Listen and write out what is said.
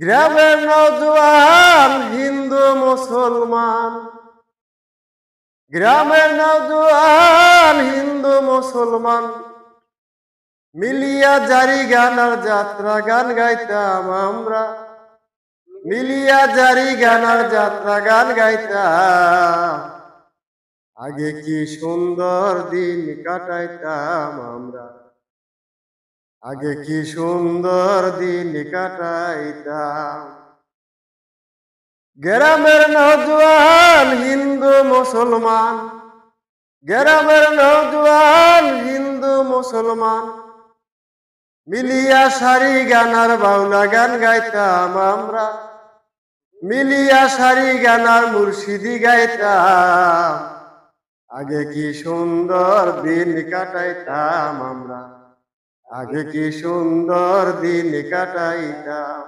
গ্রামের নওজোয়ান হিন্দু মুসলমান, গ্রামের নওজোয়ান হিন্দু মুসলমান মিলিয়া জারি গান আর যাত্রা গান গাইতাম আমরা। মিলিয়া জারি গান আর যাত্রা গান গাইতাম। আগে কি সুন্দর দিন কাটাইতাম আমরা। আগে কি সুন্দর দিন কাটাইতাম। গ্রামের নওজোয়ান হিন্দু মুসলমান, গ্রামের নওজোয়ান হিন্দু মুসলমান মিলিয়া সারি গান আর বাউলা গান গাইতাম আমরা। মিলিয়া সারি গান আর মুর্শিদি গাইতাম। আগে কি সুন্দর দিন কাটাইতাম আমরা। আগে কি সুন্দর দিন কাটাইতাম।